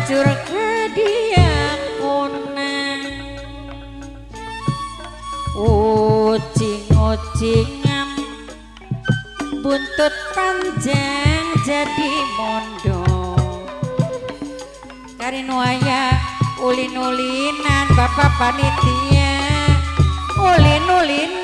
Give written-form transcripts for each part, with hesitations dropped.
bajur kediakunan ucing-ucingan buntut panjang jadi mondo karinuaya ulin-ulinan bapak panitia ulin-ulinan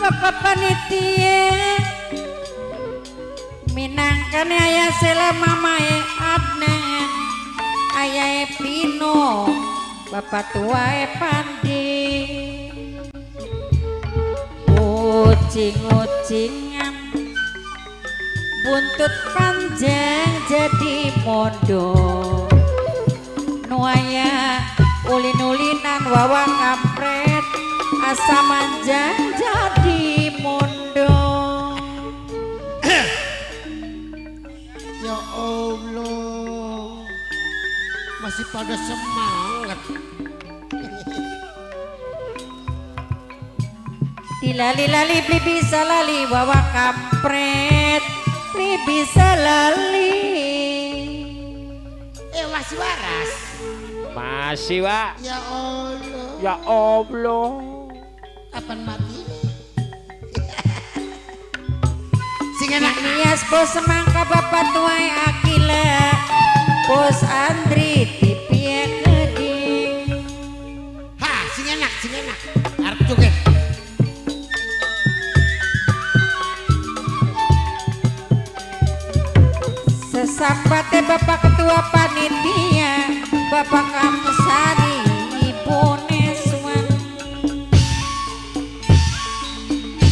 bapak panitia minangkan ayah selama mae Adnan ayah Pino bapak tua Pandi ucing-ucingan buntut panjang jadi mondo nuaya ulin-ulinan wawa kampret asa manjang jadi mondo. Ya Allah, masih pada semangat. Dilali-lali beli bisa lali wawa kampret beli bisa lali. Masih waras. Masih, Wak. Ya Allah. Ya Allah. Kapan mati? Sing enak Nias bos semangka bapak tuai Akila bos Andri tipie keding. Ha, sing enak, sing enak. Arep joget. Sesambate bapak ketua panitia bapak Kamsari ibu Neswan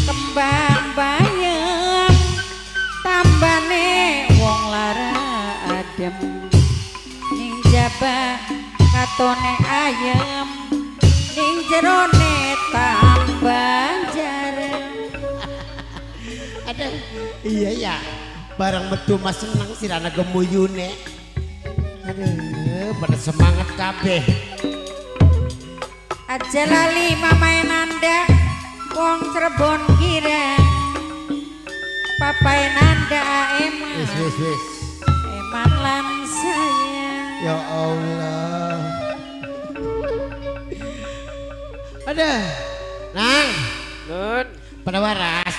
kembang bayam tambane wong lara adem ning jaba katone ayem ning jerone tambah jarem. Aduh, iya ya. Barang metu mas seneng sirana gemuyune. Aduh, pada semangat kabeh. Aja lali mamae Nanda wong Cirebon kira papae Nanda eman Wis. eman lan saya. Ya Allah. Aduh. Nang, Nun. pada waras.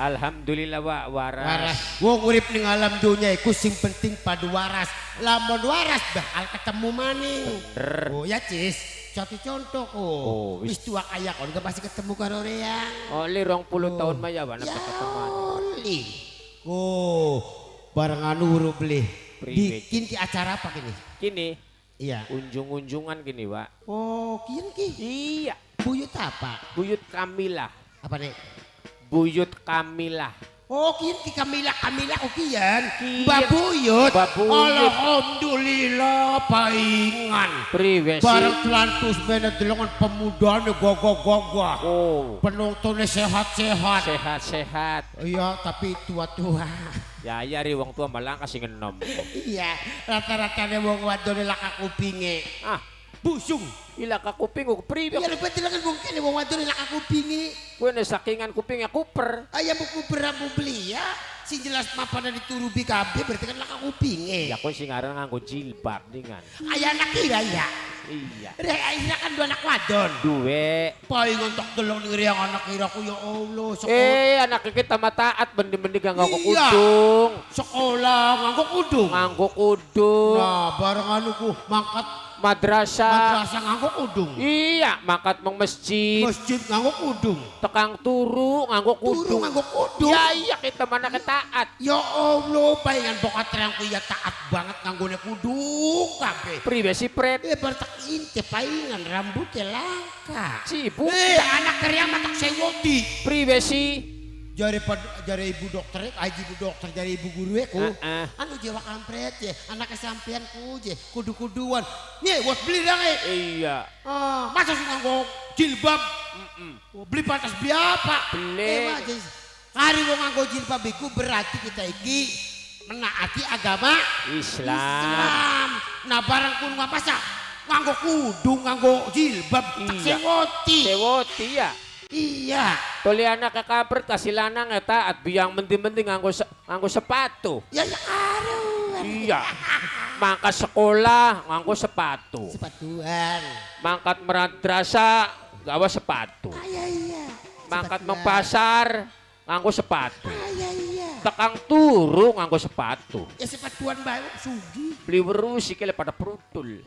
Alhamdulillah, Wak, waras. Waras. Wong urip ning alam dunya iku sing penting padu waras. Lamun waras bakal ketemu maning. Oh ya Cis, satu contoh Oh, wis tua kaya kok gak pasti ketemu karo Reang. Oli 20 tahun mah ya, Wak, Ya ketemuan. oli. Oh, barengan huruf beli. Priwet. Bikin ki acara apa kini? Kini Iya. unjung-unjungan gini, Wak. Oh, kian ki. Iya, Buyut apa? buyut Kamila. Apa nih? Buyut Kamila. Oh, kian ki Kamila oh kian. Kian. Babuyut. Babuyut. Alhamdulillah paingan. Priwe Bareng sih. telantus beda delongan pemudane gogo-gogo. Oh, Penontonnya sehat-sehat. sehat-sehat. Iya, tapi tua-tua. Ya, ri wong tua malah kasih ngenom. Iya, rata-ratanya wong wadone laka kupinge. Ah, Busung. ila ka kuping ko priwe. Iya, lebat dilangan mungkin wong wadone laka kupinge. Kuwi ne sakingan kuping aku per. Ayah buku beramu beli ya. Si jelas mapan diturubi kabeh berarti kan laka kupinge. Ya kuwi sing aran nganggo jilbab ningan. Ayah anak kira ya. Iya. Rek akhirnya kan dua anak wadon. Duwe. Paling untuk delong ning yang anak kiraku ya Allah. Anak kita mah taat bendi-bendi gak nganggo Iya. kudung. Sekolah nganggo kudung. Nganggo kudung. Nah, bareng anuku mangkat Madrasah. madrasah nganggo kudung. Iya, makat mong masjid. Masjid nganggo kudung. Tekang turu nganggo Turu kudung. nganggo kudung. Ya iya kita mana ketaat. Ya Allah, palingan bokat terangku ya taat banget nganggone kudung kabeh. Priwe si pret. Bertak inte palingan rambutnya langka. Sibuk. Anak kerja matak sewoti. Priwe si. Jari ibu dokter, ibu dokter jari ibu guru ku. Anu jawa kampret ya, anak kesampean ku je, kudu-kuduan. Nih, buat beli dong Iya. masa suka nganggo jilbab? Beli pantas biapa? Beli. Hari wong nganggo jilbab iku berarti kita iki menaati agama Islam. Nah, barang kudu ngapa nganggo kudung, nganggo jilbab, tak Iya. sewoti. Sewoti ya. Iya. Tuliana ke kampret kasih lanang eta at biang mending-mending nganggo sepatu. Ya karo. Iya. Mangkat sekolah nganggo sepatu. Sepatuan. Mangkat madrasah gawa sepatu. Iya. Mangkat mau pasar nganggo sepatu. Iya. Tekang turu nganggo sepatu. Ya sepatuan bae sugi. Beli werusi kele pada prutul.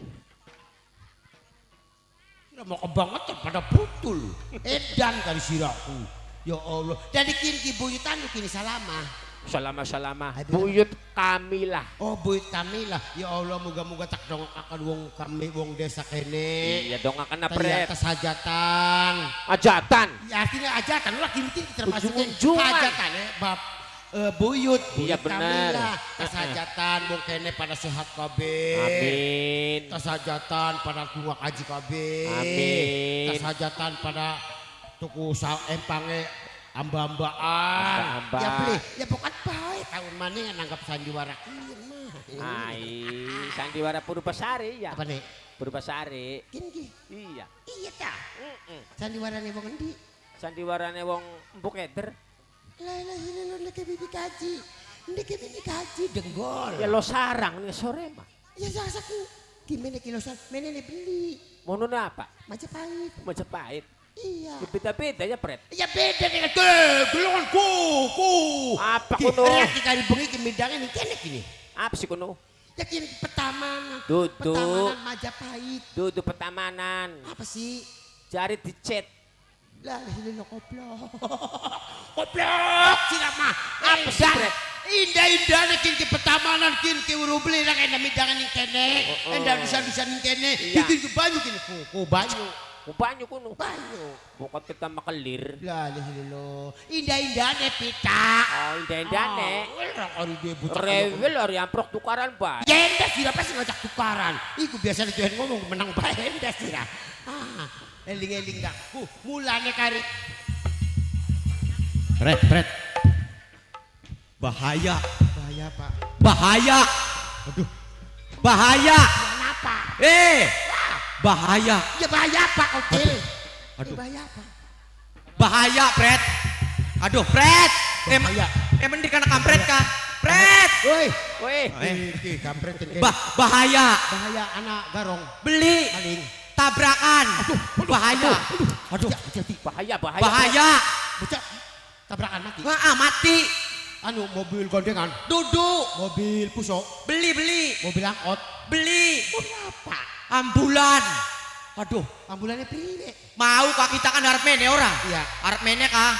Mau kebangetan pada putul. Edan kali siraku. Ya Allah. Dan kini ki buyutan kini salama. Salama buyut Kamila. Oh buyut Kamila. Ya Allah moga-moga tak dongak akan wong kami wong desa kene. Iya dong akan Pret. pret. Hajatan. Ajatan. Ya artinya hajatan lah kini termasuk Ujung-ujungan. hajatan bab buyut. Iya, Buyut bener. Kamila. Tas hajatan wong kene pada sehat kabeh. Amin. Tas hajatan pada bunga kaji kabeh. Amin. Tas hajatan pada tuku empange amba-ambaan. Amba-amba. Ya beli, ya bukan baik tahun mana yang nanggap sandiwara kian mah. Ai, sandiwara Purwasari ya. Apa nih? Purwasari. Kini Iya. iya ta. Sandiwara nih wong endi? Sandiwarane wong empuk eder. Lah lo lek bibi kaji. Ndek bibi kaji denggol. Ya lo sarang nih sore mah. Ya sasaku. Gimana kilosan? Menene beli. Mono apa? Majapahit. Majapahit. Iya. Beda-beda ya pret. Ya beda dengan gelongan ku. Apa kuno? Lihat kali bengi kemidangnya nih kene kini. Apa sih kuno? Ya kini petamanan. Duduk. Petamanan Majapahit. Dudu petamanan. Apa sih? Jari dicet. Lah ini lo koplok. Koplok sirama. Apa sih pret? Indah-indah nih kini petamanan kini kewuru beli lah kena midangan nih kene. Endah dusan-dusan nih kene. Iya. Kini banyu kini ku banyu. Banyu kuno. Banyu. Bukat kita makelir. Lah lo. Indah-indah nih pita. Oh, indah-indahne. Orang dia buta. Rewel hari amprok tukaran bae. Jenda sih apa sih ngajak tukaran. Iku biasa tuhan ngomong menang bae jenda sih. Eling-eling dah. Mulane kari. Pret. Bahaya. Bahaya Pak. Bahaya. Aduh. Bahaya. Kenapa? Bahaya. Ya bahaya Pak hotel. Aduh. Bahaya Pak. Bahaya, Pret. Aduh, Pret. Bahaya. Mending kana kampret kah? Pret. Woi. Weh. Iki kampret ini. Bahaya. Bahaya anak garong. Beli. Maling. Tabrakan. Bahaya. Aduh. Bahaya. Bahaya. Bocah tabrakan mati. Mati. Anu mobil gondengan. Duduk. Mobil pusok. Beli. Mobil angkot. Beli. Mobil apa? Ambulan. Aduh, Ambulannya priwe. mau kah kita kan arep mene ora? Iya. Arep mene kah?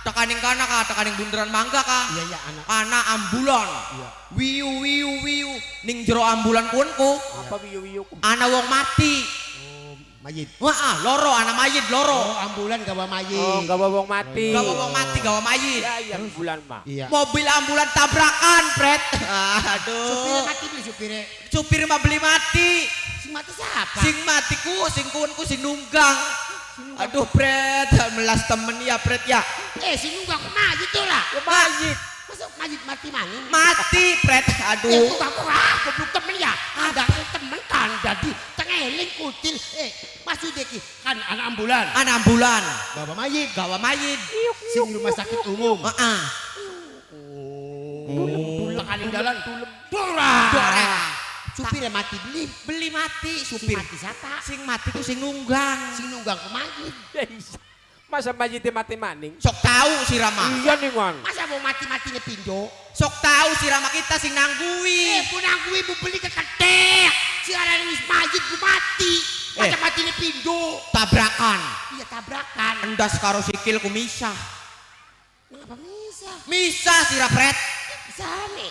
Tekaning kana kah? Tekaning bundaran mangga kah? Iya anak. Anak ambulan. Iya. Wiu. Ning jero ambulan kunku. Apa wiyu-wiyu ku? Ana wong mati. Oh, mayit. Wah, loro ana mayit loro. Oh, ambulan gawa mayit. Oh, gawa wong mati. Gawa wong mati, gawa mayit. Ya, yang bulan mah. Iya. Mobil ambulan tabrakan, Pret. Supirnya Aduh. mati beli supirnya. Supir mah beli mati. Sing mati siapa? Sing matiku, sing kunku, sing nunggang. Aduh, Pret, melas temen ya, Pret ya. Si nunggang mayit tuh lah. Ya mayit. Masuk mayit mati mana? Mati, Pret. Aduh. Nunggang kok goblok temen ya. Ada temen kan jadi tengeling kutil. Maksudnya ki kan anak ambulan. Anak ambulan. Bawa mayit. Gawa mayit. Sing rumah sakit umum. Heeh. Tekaning jalan. Dora. Dora. Supirnya mati beli. Beli mati, Sing supir. mati siapa? Sing mati ku sing nunggang. Sing nunggang ke mayit. Ya isa. Masa mayitnya mati maning? Sok tahu si Rama. Iya nih wan. Masa mau mati-matinya pindo? Sok tahu si Rama kita sing nanggui. Punang gue mau beli ke ketek. Si ada wis mayit gue mati. Masa matinya pindo? Tabrakan. Iya tabrakan. Endas karo sikil ku misah. Kenapa bisa? Misah si Rapret. Sane.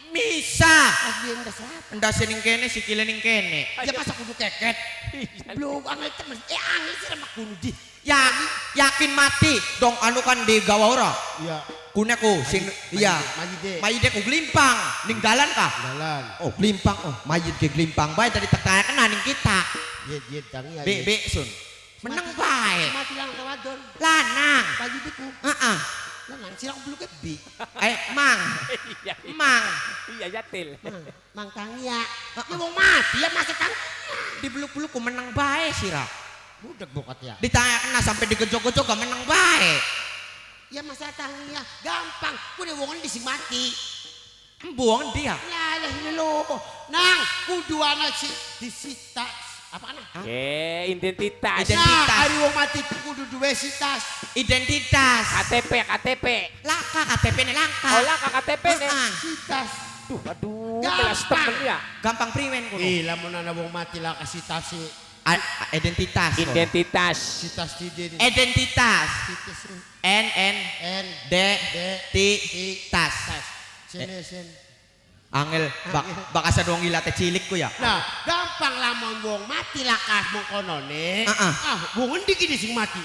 Misah. Mas dia nggak siapa? Endas ning kene sikile ning kene. Ya masa kudu keket. Belum angel temen. Angel sih sama kudu di. Yakin mati dong anu kan di gawa ora. Iya. Kuneku sing iya. Mayit. Mayit ku glimpang ning dalan kah? Dalan. Oh, glimpang. Oh, mayit ge glimpang bae tadi tekanan ning kita. Iya tangi ya. Be sun. Menang bae. Mati lang kawadon. Lanang. Mayit itu. Heeh. Lanang silang bulu ke bi. Mang. Iya. Mang. Iya yatil. Mang tangi ya. Ya mau mati ya masa tang. Di beluk-beluk ku menang bae sira. Budak bokat ya. Ditanya kena sampai digejok-gejok gak menang bae. Ya masalah tangnya gampang. Kudu wong di sing mati. Buang dia. Lah lo. Nang kudu ana si disita apa ana? Identitas. Nah, ari wong mati kudu duwe sitas. Identitas. KTP. Laka KTP nih langka. Oh lah KTP nih. Sitas. Aduh, Gampang. kelas temen ya. Gampang priwen kuno. Lamun ana wong mati lah kasih tas si Identitas. Identitas. sitas tidin. Identitas. Sitas N N D T tas. Sen. Angel bakasan wong gila teh cilik ku ya. Nah, gampang lamun wong mati lakas mong konone. Wong endi ki sing mati?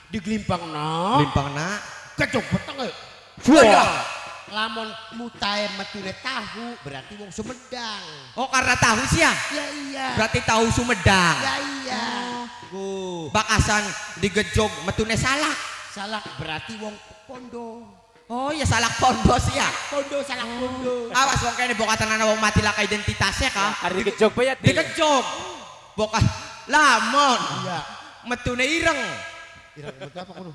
Diglimpangna. Limpangna. Kecok peteng. Wah. Lamun mutae metune tahu berarti wong Sumedang. Oh karena tahu sih ya. Ya iya. Berarti tahu Sumedang. Ya iya. Bakasan digejog metune salak. Salah berarti wong Pondo. Oh ya salak pondo sih ya. Pondo salah Pondo. Awas wong kene bokatan ana wong mati laka identitasnya kah? Hari dikejog ba ya? Digejog. Bokas lamon. Iya. Metune ireng. Ireng betul apa kono?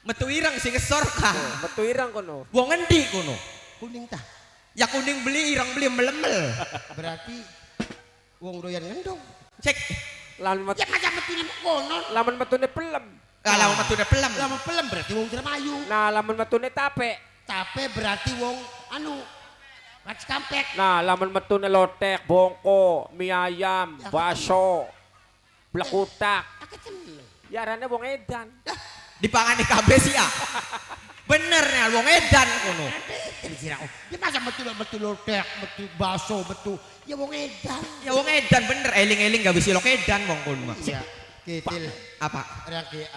Metu ireng sing ngesor kah? Metu irang kono. Wong endi kono? Kuning tah. Ya kuning beli ireng beli melemel. Berarti wong doyan ngendong. Cek. Lamun Ya macam metune kono. lamun metune pelem. Kalau metune pelem. Lamun pelem berarti wong Indramayu. Nah, lamun metune tape. Tape berarti wong anu Raci Kampek. Nah, lamun metune lotek, bongko, mie ayam, baso, blekutak. Ya arane wong edan. Dipangani kabeh sih ya. Bener nih wong edan kono. Ya masa betul lotek, betul baso, betul. Ya wong edan. Ya wong edan bener eling-eling gak bisa lo edan wong kono mah. Iya. Kitil. Apa? Raki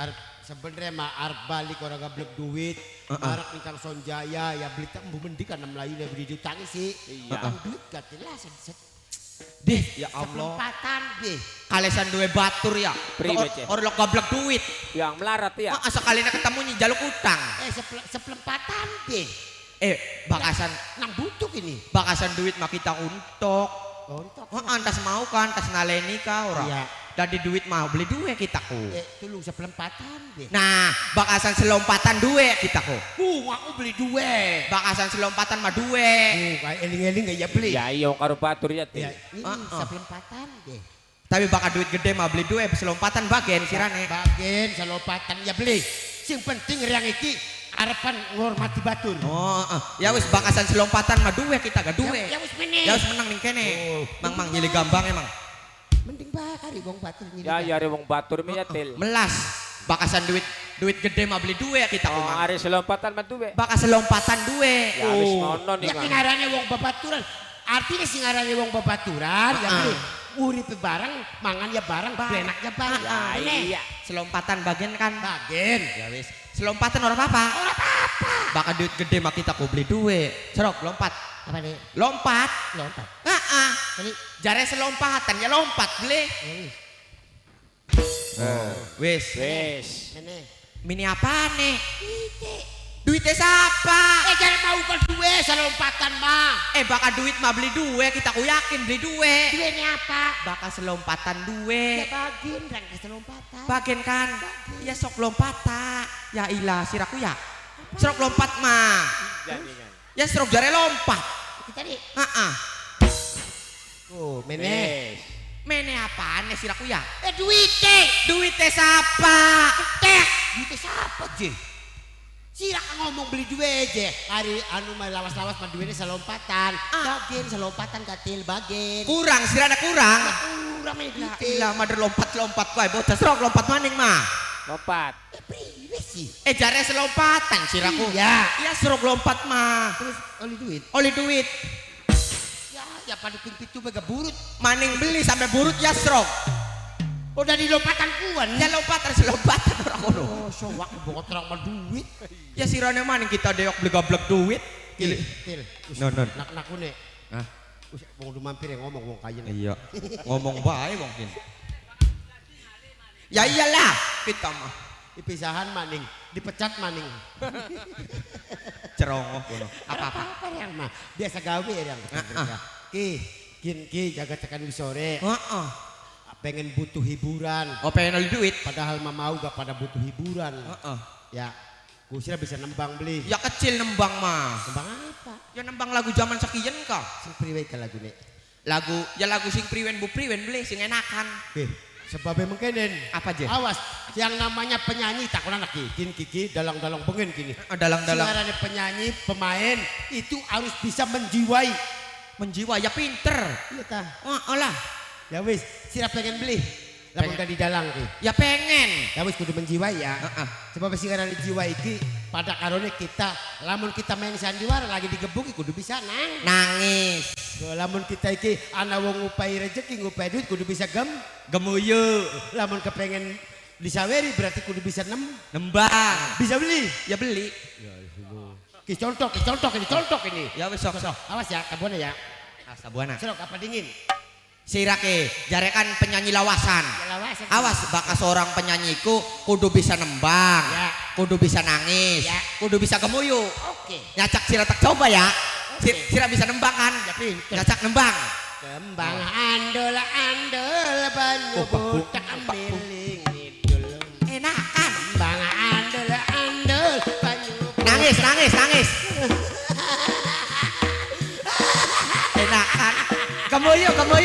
sebenarnya mah arep balik orang gablek duit. Marak ning Kang Sonjaya ya beli tak mbendi kan Melayu ya beli diutangi sih. Iya. Duit gak jelas. Deh ya Allah. Sepempatan deh. Kalesan duwe batur ya. Priwe, Cek. Orang lo gablek duit. Yang melarat ya. Ah sekalinya ketemu jaluk utang. Sepempatan deh. Bakasan Nang butuh ini. bakasan duit mah kita untuk. Kontok. Antas mau kan, tas naleni ka ora. Iya. Dari duit mau beli duit kita ku. Tulung sepempatan deh. Nah, bakasan selompatan duit kita ku. Aku beli duit. Bakasan selompatan mah duit. Kayak eling-eling gak ya beli. Ya iya karo batur ya. Ya, ini sepempatan deh. Tapi bakal duit gede mah beli duit selompatan bagian sirane. Bagian selompatan ya beli. Sing penting riang iki arepan ngormati batur. Ya wis bakasan selompatan mah duit kita gak duit. Ya wis meneh. Ya wis menang ning kene. Mang nyili gambang emang. Mending bakari wong batur ini. Ya ya wong batur mi ya til. Melas. Bakasan duit gede mah beli duit kita ku Oh, mang. ari selompatan mah duwe. Bakas selompatan duit. Ya wis ngono nih, Ya Mang. kinarane wong babaturan. Artinya sing arane wong babaturan ya beli. Uripe barang, mangan ya barang, benak ya barang. Ya iya. Selompatan bagian kan. Bagian. Ya wis. Selompatan ora apa-apa. Ora apa-apa. Bakal duit gede mah kita ku beli duit. Serok lompat. Apa nih? Lompat. Lompat. Ini Jare selompatan ya lompat beli. Wis. Wis. meneh. Mini apa nih? Duitnya siapa? Jangan mau kan duit selompatan mah. Bakal duit mah beli duit, kita ku yakin beli duit. Duitnya apa? Bakal selompatan Ya duit. bagian kan ke selompatan. Bagian kan? Ya sok lompat tak. Ya ilah siraku ya. Serok lompat mah. Jadi kan. Ya serok jare lompat. Kita nih. Oh, meneh. Wis. Mene apaan nih siraku ya? Duitnya. Duitnya siapa? Teh. Duitnya siapa je? Sirak ngomong beli duit aja. Hari anu mah lawas-lawas mah duitnya selompatan. Bagian selompatan katil bagian. Kurang sirana kurang. Kurang main Ya duit. ilah mader lompat-lompat wae bocah serok lompat maning mah. Lompat. Priwe sih. Jare selompatan siraku. Iya. Ya serok lompat mah. Terus oli duit. Oli duit. Ya pada pintu bega burut. Maning beli sampai burut ya serok. Udah di lompatan kuan. Ya lompatan selompatan ora kono. Oh, sowak bokot terang mah duit. Ya sirane maning kita deok beli gablek duit. Til. Non. Nak-naku nih. Hah? Wong udah mampir yang ngomong wong kaya. Iya. Ngomong bae mungkin. Ya iyalah kita mah. Dipisahan maning, dipecat maning. Cerongoh kono. Apa-apa. Apa yang mah? Biasa gawe yang. Ki jaga tekan sore. Heeh. Pengen butuh hiburan. Oh pengen oli duit. Padahal mah mau gak pada butuh hiburan. Heeh. Ya. Kusira bisa nembang beli. Ya kecil nembang mah. Nembang apa? Ya nembang lagu zaman sekian kah? Sing priwe ka lagu nek. Lagu sing priwen bu priwen beli sing enakan. Sebabnya mengkenen. Apa aja? Awas, yang namanya penyanyi tak pernah lagi. Kiki dalang-dalang bengen gini. Dalang-dalang. Sekarang penyanyi, pemain itu harus bisa menjiwai. Menjiwa ya pinter. Iya tah. Oh lah. Ya wis, sira pengen beli. Lamun Pengen. di dalang ki. Ya pengen. Ya wis kudu menjiwai ya. Heeh. Sebab sekarang dijiwai iki pada karone kita lamun kita main sandiwara lagi digebuk kudu bisa Nangis. lamun kita iki ana wong ngupai rezeki ngupai duit kudu bisa Gemuyu. lamun kepengen disaweri berarti kudu bisa Nembang. bisa beli. Ya beli. Ki contoh ini. Ya wis sok. Awas ya, kabone ya. Sabuana. Serok apa dingin? Sirake, jarekan penyanyi lawasan. Lawasan. Awas bakas seorang penyanyiku kudu bisa nembang, Ya. kudu bisa nangis, Ya. kudu bisa gemuyu. Oke. Nyacak sira tak coba ya. Oke. Sira bisa nembang kan? Ya pinter. Nyacak nembang. Kembang andol banyu Oh, Pak Bu. butak ambiling ngidul. Enakan. Kembang andol banyu Nangis. Enakan. Gemuyu. Enakan.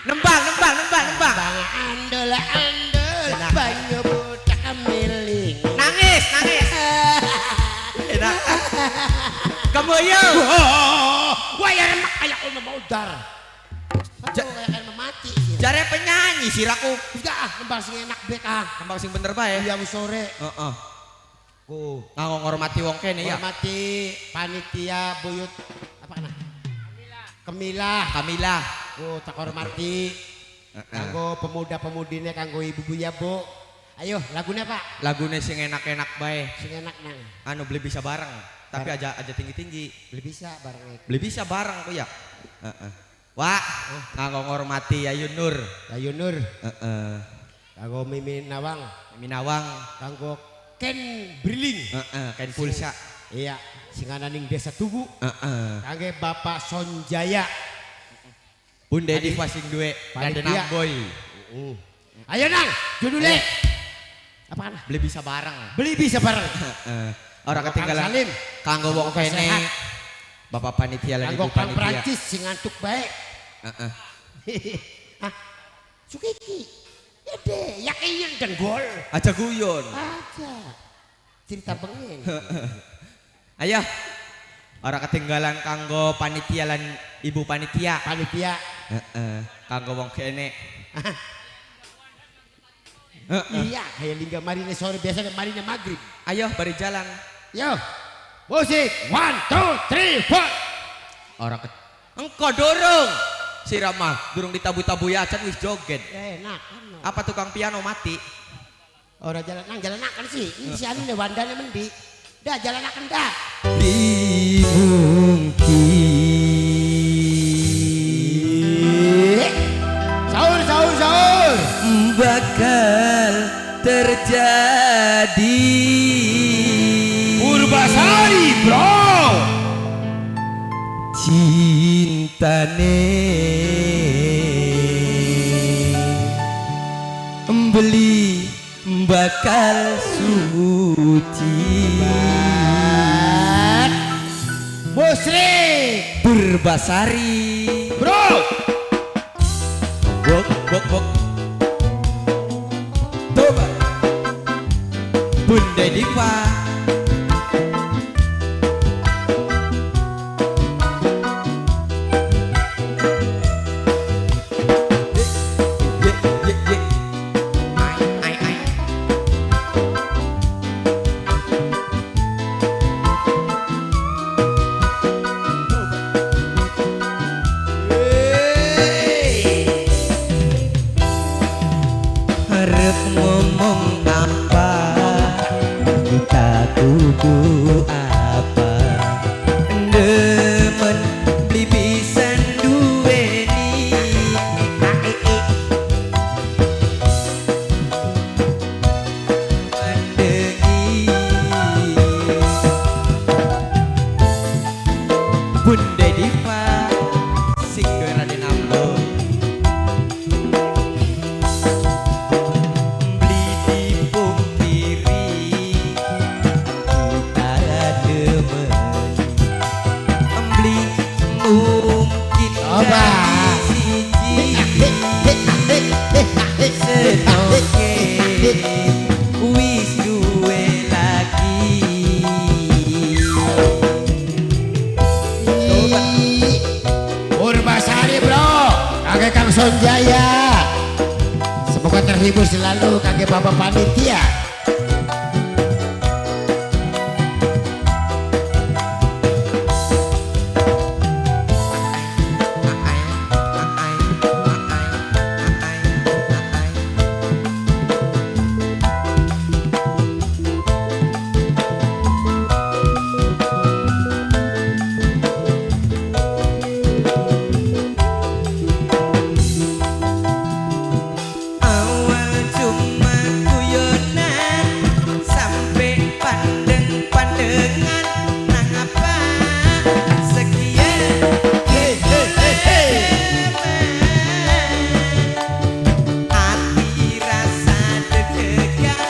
Nembang. Kembang andol Enak. banyu butak ambiling. Nangis. Enakan. Gemuyu. Wah ya remak kayak mau maudar. Ja- Kayak mati. Jare penyanyi siraku. Enggak nembang sing enak bek Nembang sing bener bae. Iya wis sore. Heeh. Ku Nganggo ngormati wong kene ya. hormati panitia buyut apa kana? Kemilah. Kamilah. Oh, tak hormati. Kanggo pemuda-pemudine kanggo ibu-ibu ya, Bu. Ayo, lagunya, Pak. Lagune sing enak-enak bae. Sing enak nang. Anu beli bisa bareng, tapi aja tinggi-tinggi. Beli bisa bareng Beli bisa bareng kok ya. Heeh. Wah, nganggo ngormati Yayu Nur. Ayo Nur, Heeh. kanggo Mimin Nawang, Minawang. kanggo Ken Briling. Heeh, kain pulsa. Iya, sing ana ning Desa Tugu. Heeh. Kangge Bapak Sonjaya. Bun Dedi Fasing duwe Panitia. Raden Boy. Ayo nang, judulnya. Apa kana? Beli bisa bareng. Beli bisa bareng. Heeh. Ora Kang ketinggalan. Salim. Kanggo wong Kang kene. sehat. Bapak panitia lan Kanggo ibu Kang panitia. Prancis sing ngantuk bae. Heeh. Ah, Sukiki. Ede, yakin denggol. Aja guyon. Aja. Cerita bengen. Ayo. Ora ketinggalan kanggo panitia lan ibu panitia. Panitia. Heeh. Kanggo wong kene. Iya, kayak lingga marine sore biasa marine maghrib. Ayo bari jalan. Yo. Musik. 1 2 3 4. Ora engko dorong. Sirama durung ditabu-tabu ya acan wis joget. Enak kan. Apa tukang piano mati? Ora jalan akan sih. Ini si anu wandane mendi. Dah jalan akan dah. Sahur. Bakal terjadi. Purbasari, bro. Cintane beli bakal suci. Musrik, Purbasari. bro. Bok. Coba. Bunda Diva. Harap ngomong apa, kita kudu apa. Demen bibisan duweni. Mandengi Bunda Diva sing Raden Amlo. Beli Kakek Kang Sonjaya. Semoga terhibur selalu kakek bapak panitia. Awal cuma guyonan sampai pandeng-pandengan nang apa sekian hati rasa deg-degan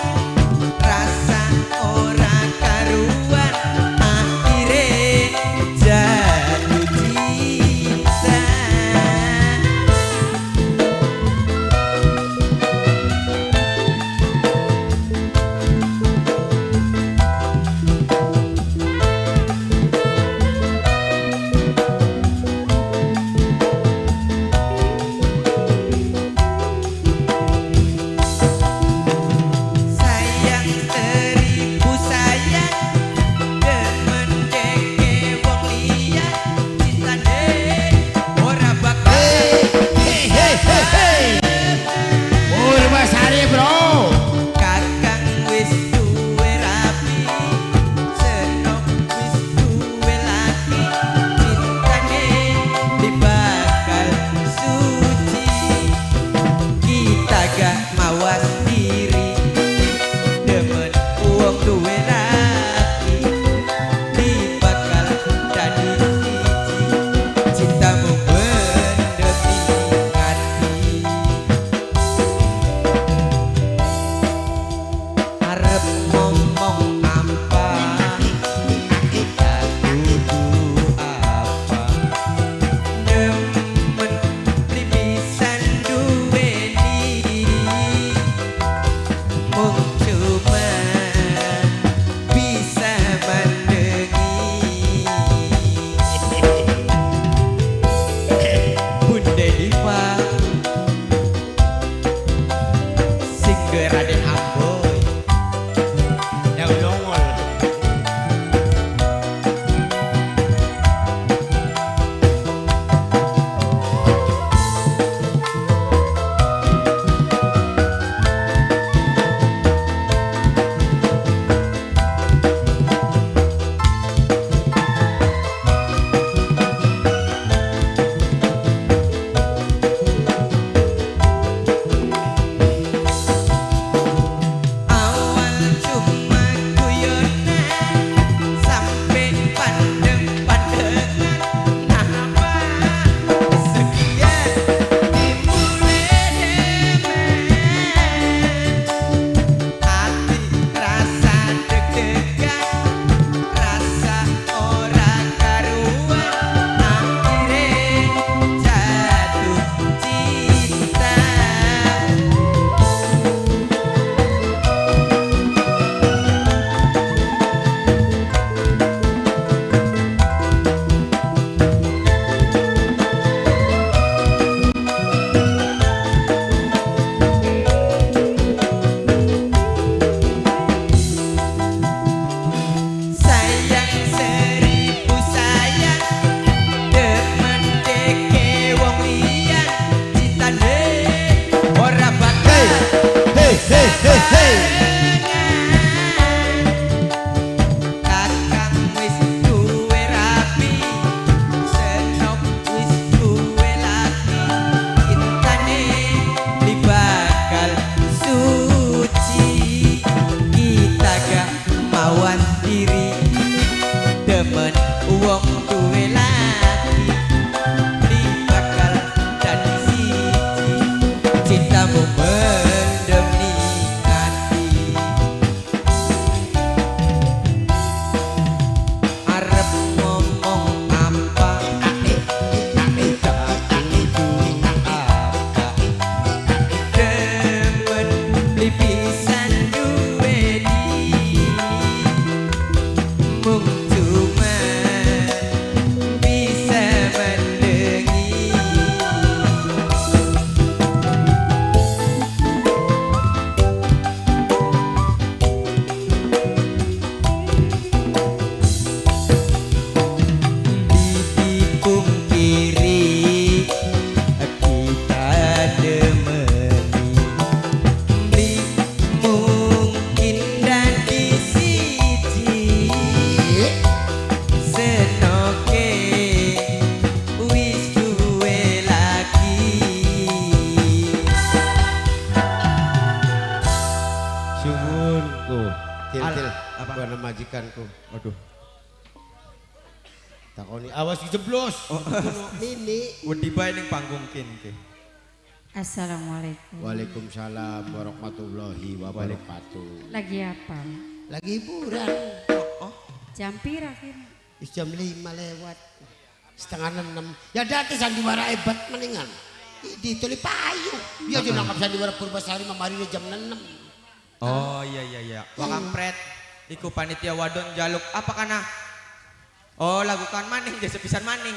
rasa ora karuan akhire jatuh cinta. Sayang seribu sayang demen deke wong liya cintane ora bakal Purbasari bro. kakang wis duwe rapi senok wis duwe laki cintane dibakal suci kita gak mawas diri demen uang duwe laki dibakal dadi siji cintamu mendemi hati arep ngomong apa kita kudu apa demen lipisan duweni mung cuma bisa mandengi Bunda Diva singge Raden Amboy Yang nongol. awal cuma guyonan sampai pandeng-pandengan nah apa sekian dimulai demen hati rasa deg-degan rasa ora karuan akhire jatuh cinta. Sayang seribu sayang demen deke wong liya cintane ora bakal kakang wis duwe rapi senok wis duwe laki cintane dibakal suci kita gak mawan diri demen uang duwe laki dibakal dadi siji cintamu mendemi hati Kakangku. Aduh. Takoni awas dijeblos. Mini. Wedi bae ning panggung ki. Assalamualaikum. Waalaikumsalam warahmatullahi wabarakatuh. Lagi apa? Lagi hiburan. Jam pira kira? Jam 5 lewat. Setengah 6. Ya dati sandiwara hebat mendingan. Dituli payu. Ya aja nangkap sandiwara Purbasari mamari jam 6. Oh iya. Wakampret. Iku panitia wadon jaluk apa kana? Oh lagukan maning je sepisan maning.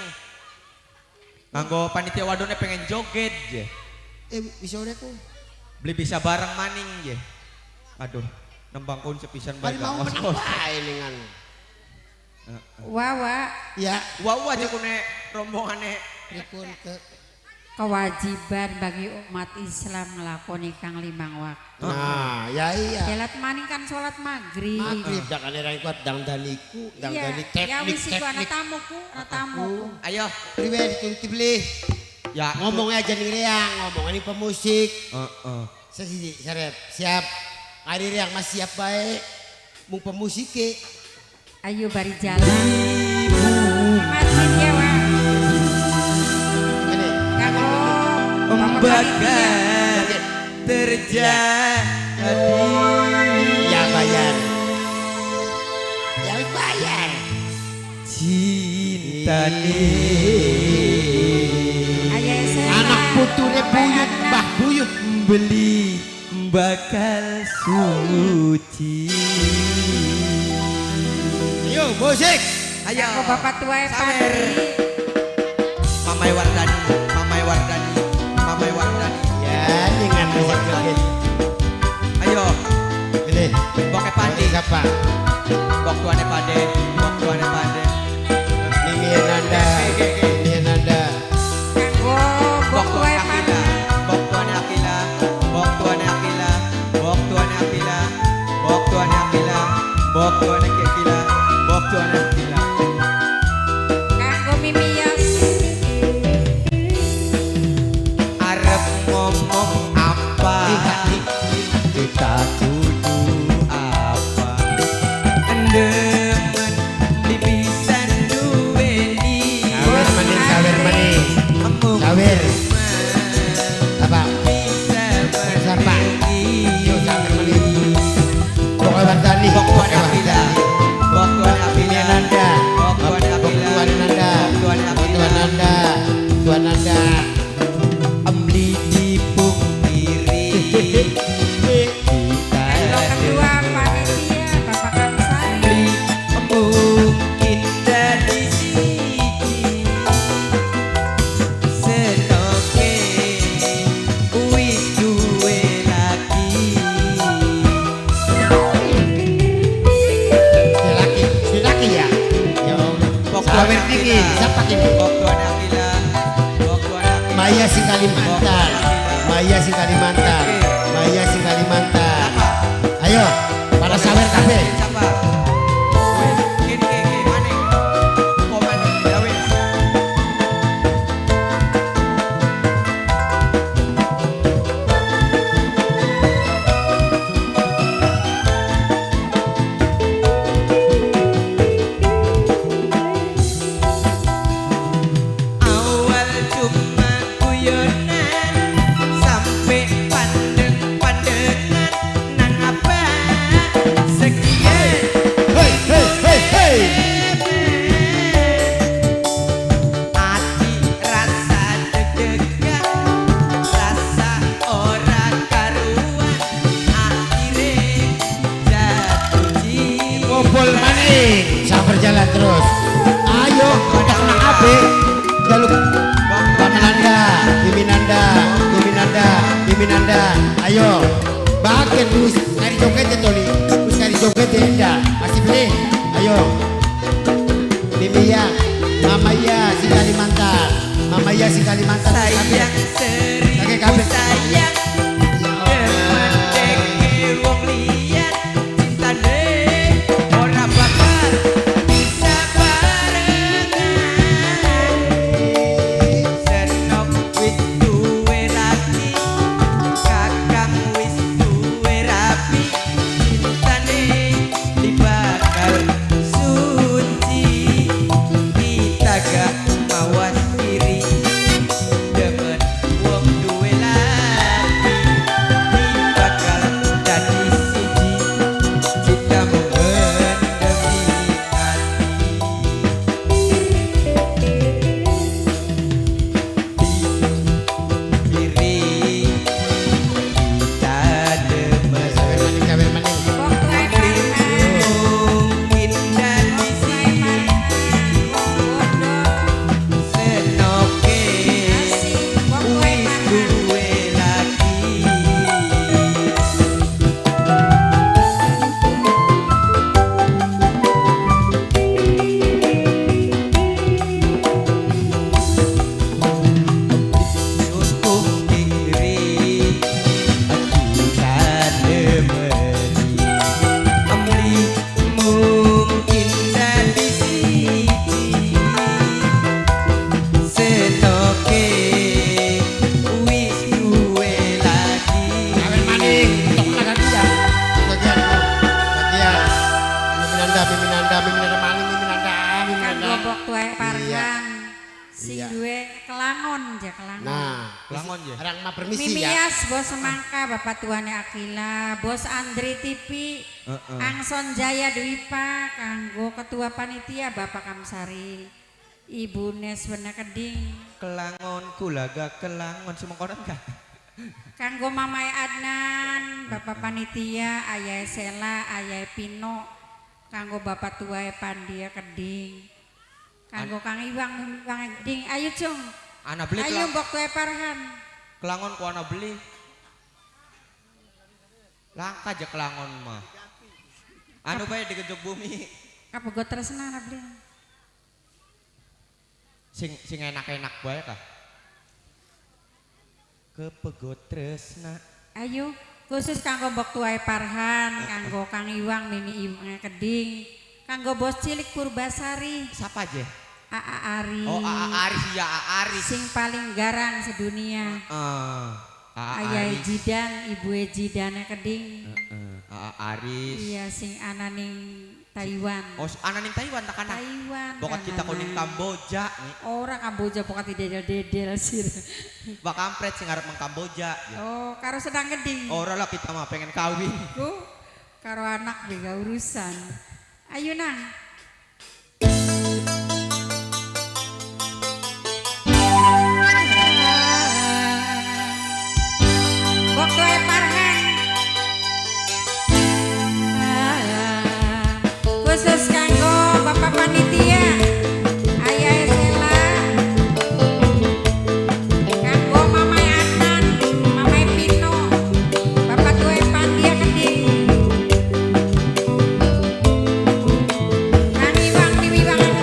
Nganggo panitia wadonnya pengen joget je. Bisa udah ku. Beli bisa barang maning je. Aduh, nembang kun sepisan bae. Hari mau menang bae dengan. Wawa, Ya, Wow aja kune rombongane. pripun ke. kewajiban bagi umat Islam ngelakoni kang 5 waktu. Nah, ya iya. Jalat maning kan sholat maghrib. Maghrib dak ane kuat dangdaniku, dangdani Ya wis iku ana teknik. tamuku. Ayo. Priwe dituti beli. Ya. Ngomongnya aja nih Riang, ngomongnya nih pemusik. Heeh. Sesi seret, siap. Hari Riang mas siap baik. Mung pemusik ke. Ayo bari jalan. Masjid ya wa. Ini. Kanggo Membakar terjadi. Ya bayar. Ya bayar. Cinta Ayo Anak puture buyut, mbah buyut. beli bakal suci. Ayo musik. Ayo. Kanggo bapak tua Sawer. Pandri. Mamai Wardani. Ya, dengan musik joget. Ayo. Ini. Boke Pandi. Siapa? Bok tuane Pade. Mimi Nanda. Kanggo bok tua Pandri. Bok tuane Akila. Kanggo Mimi Yas. Arep ngomong apa? Kita kudu apa? Endemen dipisan duweni. Sawer maning. Embung Sawer. Apa? bisa Siapa? Yo sawer maning. Pokoknya Bardani. Bok tuane Akila. Mimi Nanda. Tuan Nanda. Amli dipungkiri. Kita Kanggo kedua panitia Bapak Kamsari. mungkin dari siji senoke wis duwe lagi. Si laki ya. Ya Allah. Sawer tinggi. Siapa ini? Maya si Kalimantan. Ayo, para sawer kafe. Siapa? Kini maning. Komen ya wis. Awal cuma guyonan sampai pandeng-pandengan nang apa sekian Hei. hati rasa deg-degan rasa ora karuan akhirnya jatuh cinta. Kumpul maning. Sabar jalan terus. Ayo, udah kena abe. Jaluk. Mimi Nanda. Ayo. Bagian terus cari joget ya Toli. Terus cari joget ya Enda. Masih beli. Ayo. Mimi ya. Mama ya si Kalimantan. Sayang seribu sayang demen deke wong liyan cintane ora bakal bisa barengan. Senop wis duwe laki, kakang wis duwe rapi, cintane dibakal aja kelangon. Nah, Kelangon ya. orang mah permisi ya. Mimias bos semangka Bapak tuane Akila, bos Andri TV, Angson Jaya Dwipa, kanggo ketua panitia Bapak Kamsari, Ibu Neswena Keding, Kelangon kulaga kelangon semengkoran kah? kanggo Mamai Adnan, Bapak panitia, Ayah Sela, Ayah Pino, kanggo Bapak tuae Pandia Keding, kanggo Kang Iwang Keding, ayo cung, Ana beli ayo mbok tuae Parhan. kelangon ku ana beli. Langka aja kelangon mah. Anu bae digejok bumi. Kapogot tresna na beli. Sing enak-enak bae kah? Kepegot tresna. Ayo khusus kanggo mbok tuae Parhan, kanggo Kang Iwang Mimi Iwang Keding, kanggo bos cilik Purbasari, Siapa aja? Aa Ari. Oh, Aris ya, Aris. Sing paling garang sedunia. Ayah Aris. Jidan, Ibu Jidana Keding. Aris. Iya sing ananing Taiwan. Oh, ana ning Taiwan tak kana. Taiwan. Bokat kita kuning Kamboja nih. Ora Kamboja bokat dedel-dedel sih. Bak kampret sing arep meng Kamboja. Oh, karo sedang Keding. Ora lah kita mah pengen kawin. Ku karo anak bega urusan. Ayo nang. Waktu Parhan khusus kanggo Bapak panitia Ayah Sela, kanggo Mamai Adnan, Mamai Pino, Bapak Tua Pandia Keding, Kang Iwang di Wiwangan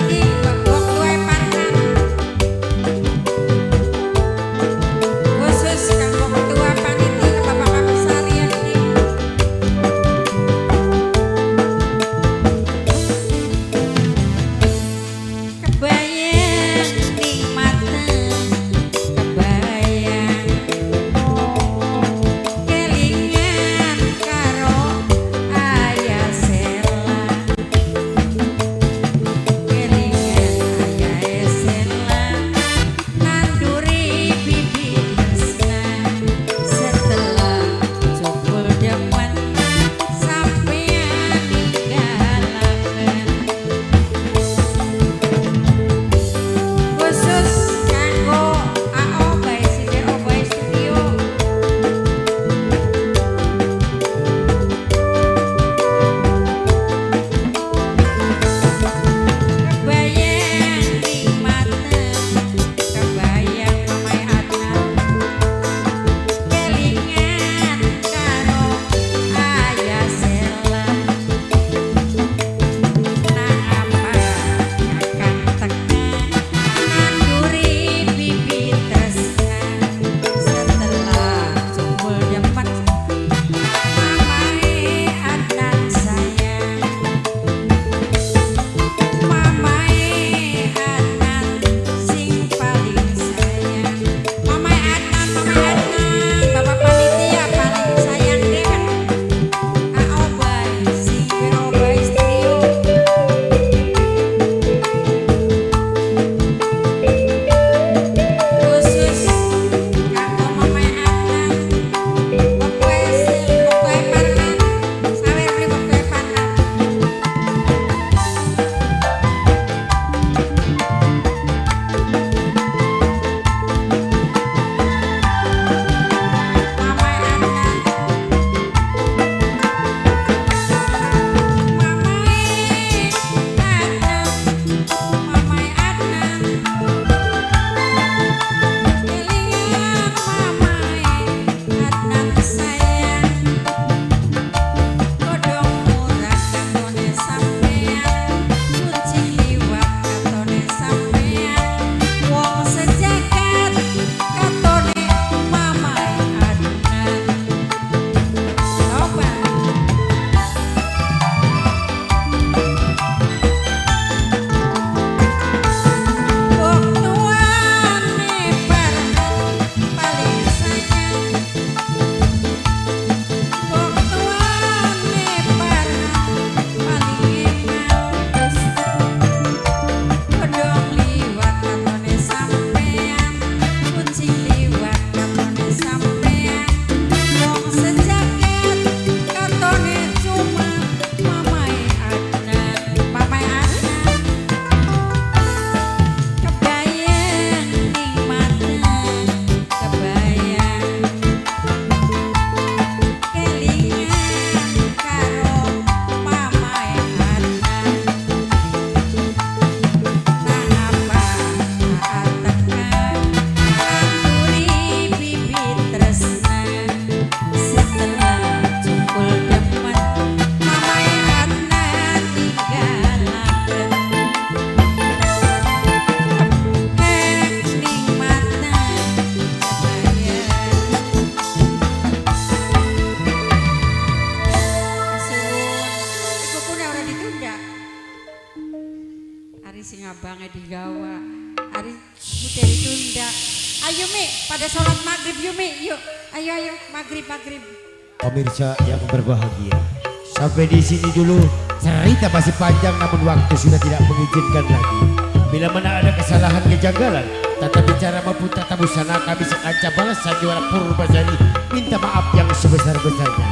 digawa. Hari putih ditunda. Ayo Mi, pada sholat maghrib yuk Mi, yuk. Ayo maghrib. Pemirsa yang berbahagia, sampai di sini dulu cerita masih panjang namun waktu sudah tidak mengizinkan lagi. Bila mana ada kesalahan kejanggalan, tata bicara maupun tata busana kami sengaja balas sandiwara Purbasari minta maaf yang sebesar-besarnya.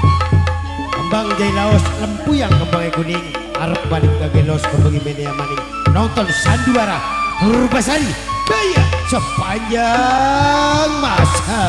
Kembang jai laos lempuyang kembangnya kuning, arep balik ke gelos kembang media maning. Nonton sandiwara Purbasari, gaya sepanjang masa.